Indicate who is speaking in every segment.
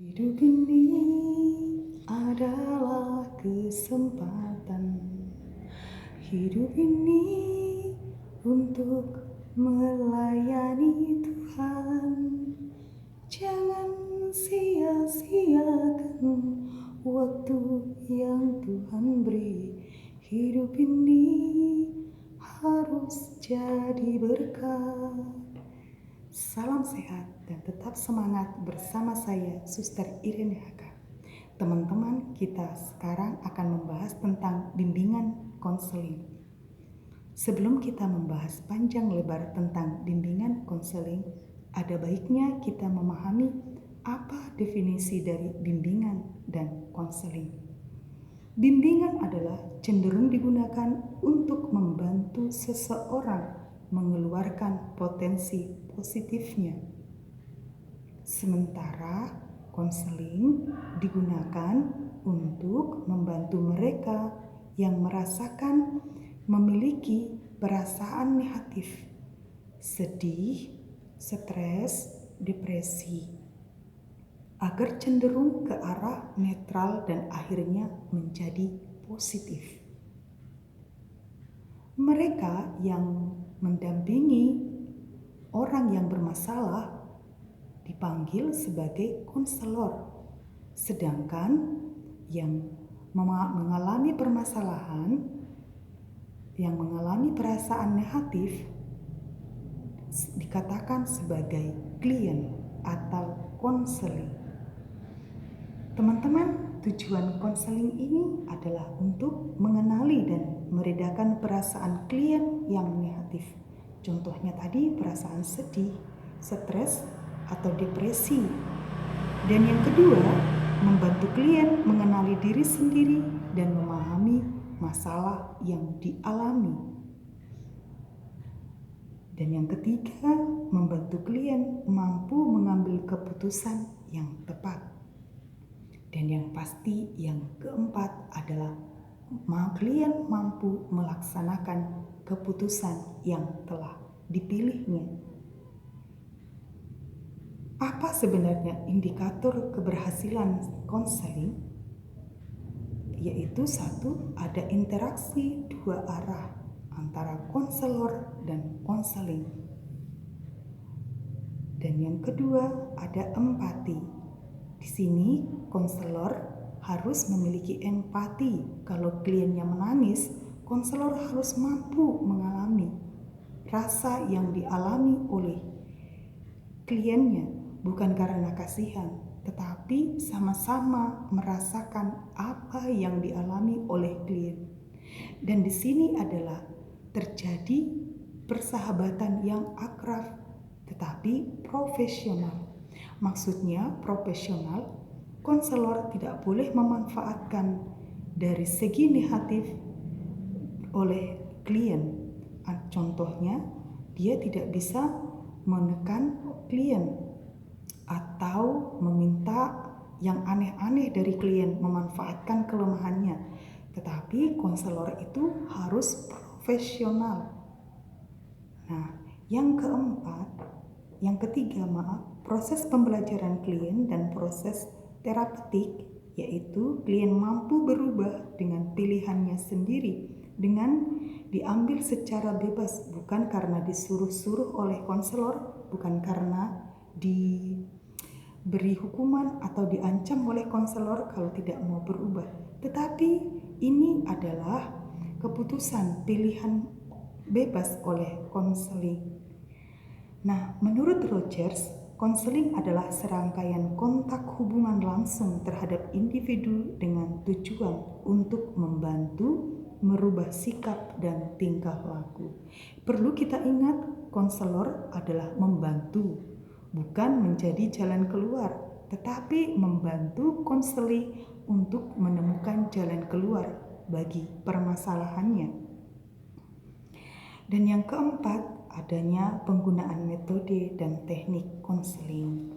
Speaker 1: Hidup ini adalah kesempatan. Hidup ini untuk melayani Tuhan. Jangan sia-siakan waktu yang Tuhan beri. Hidup ini harus jadi berkat. Salam sehat dan tetap semangat bersama saya, Suster Irene Haka. Teman-teman, kita sekarang akan membahas tentang bimbingan konseling. Sebelum kita membahas panjang lebar tentang bimbingan konseling, ada baiknya kita memahami apa definisi dari bimbingan dan konseling. Bimbingan adalah cenderung digunakan untuk membantu seseorang mengeluarkan potensi positifnya. Sementara konseling digunakan untuk membantu mereka yang merasakan memiliki perasaan negatif, sedih, stres, depresi, agar cenderung ke arah netral dan akhirnya menjadi positif. Mereka yang mendampingi orang yang bermasalah dipanggil sebagai konselor, sedangkan yang mengalami permasalahan, yang mengalami perasaan negatif dikatakan sebagai klien atau konseling. Teman-teman, tujuan konseling ini adalah untuk mengenali dan meredakan perasaan klien yang negatif. Contohnya tadi perasaan sedih, stres, atau depresi. Dan yang kedua, membantu klien mengenali diri sendiri dan memahami masalah yang dialami. Dan yang ketiga, membantu klien mampu mengambil keputusan yang tepat. Dan yang pasti yang keempat adalah klien mampu melaksanakan keputusan yang telah dipilihnya. Apa sebenarnya indikator keberhasilan konseling? Yaitu satu, ada interaksi dua arah antara konselor dan konseling. Dan yang kedua, ada empati. Di sini konselor harus memiliki empati. Kalau kliennya menangis, konselor harus mampu mengalami rasa yang dialami oleh kliennya, bukan karena kasihan, tetapi sama-sama merasakan apa yang dialami oleh klien. Dan di sini adalah terjadi persahabatan yang akrab tetapi profesional. Maksudnya profesional, konselor tidak boleh memanfaatkan dari segi negatif oleh klien. Contohnya, dia tidak bisa menekan klien atau meminta yang aneh-aneh dari klien, memanfaatkan kelemahannya. Tetapi konselor itu harus profesional. Nah, yang ketiga, proses pembelajaran klien dan proses terapeutik, yaitu klien mampu berubah dengan pilihannya sendiri, dengan diambil secara bebas, bukan karena disuruh-suruh oleh konselor, bukan karena diberi hukuman atau diancam oleh konselor kalau tidak mau berubah. Tetapi ini adalah keputusan pilihan bebas oleh konseling. Nah, menurut Rogers, konseling adalah serangkaian kontak hubungan langsung terhadap individu dengan tujuan untuk membantu merubah sikap dan tingkah laku. Perlu kita ingat, konselor adalah membantu, bukan menjadi jalan keluar, tetapi membantu konseling untuk menemukan jalan keluar bagi permasalahannya. Dan yang keempat, adanya penggunaan metode dan teknik konseling.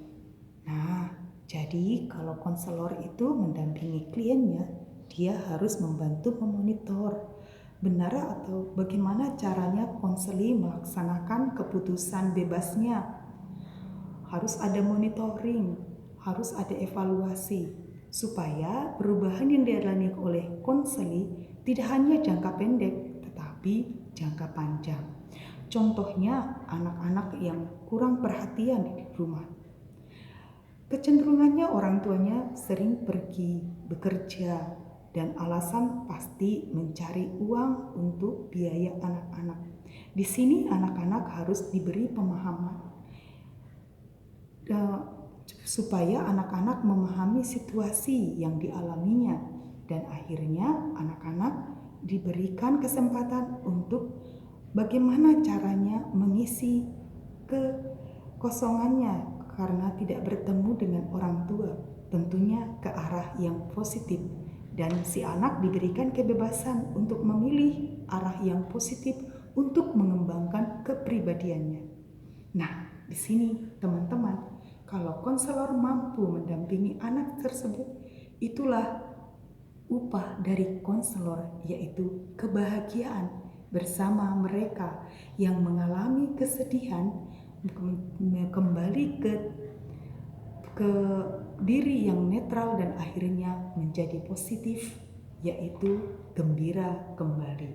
Speaker 1: Nah, jadi kalau konselor itu mendampingi kliennya, dia harus membantu memonitor benar atau bagaimana caranya konseling melaksanakan keputusan bebasnya. Harus ada monitoring, harus ada evaluasi supaya perubahan yang dialami oleh konseli tidak hanya jangka pendek tetapi jangka panjang. Contohnya anak-anak yang kurang perhatian di rumah. Kecenderungannya orang tuanya sering pergi bekerja dan alasan pasti mencari uang untuk biaya anak-anak. Di sini anak-anak harus diberi pemahaman supaya anak-anak memahami situasi yang dialaminya dan akhirnya anak-anak diberikan kesempatan untuk bagaimana caranya mengisi kekosongannya karena tidak bertemu dengan orang tua, tentunya ke arah yang positif, dan si anak diberikan kebebasan untuk memilih arah yang positif untuk mengembangkan kepribadiannya. Nah, di sini teman-teman, kalau konselor mampu mendampingi anak tersebut, itulah upah dari konselor, yaitu kebahagiaan bersama mereka yang mengalami kesedihan kembali ke diri yang netral dan akhirnya menjadi positif, yaitu gembira kembali.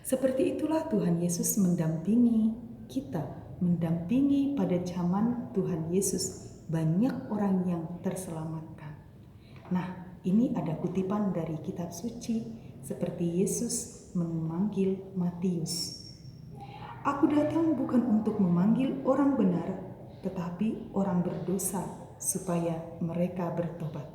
Speaker 1: Seperti itulah Tuhan Yesus mendampingi kita, mendampingi pada zaman Tuhan Yesus banyak orang yang terselamatkan. Nah, ini ada kutipan dari kitab suci seperti Yesus memanggil Matius. Aku datang bukan untuk memanggil orang benar, tetapi orang berdosa supaya mereka bertobat.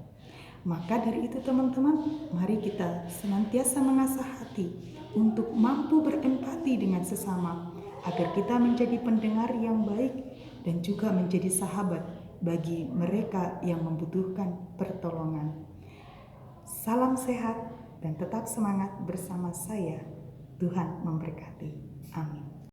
Speaker 1: Maka dari itu teman-teman, mari kita senantiasa mengasah hati untuk mampu berempati dengan sesama, agar kita menjadi pendengar yang baik dan juga menjadi sahabat bagi mereka yang membutuhkan pertolongan. Salam sehat dan tetap semangat bersama saya. Tuhan memberkati. Amin.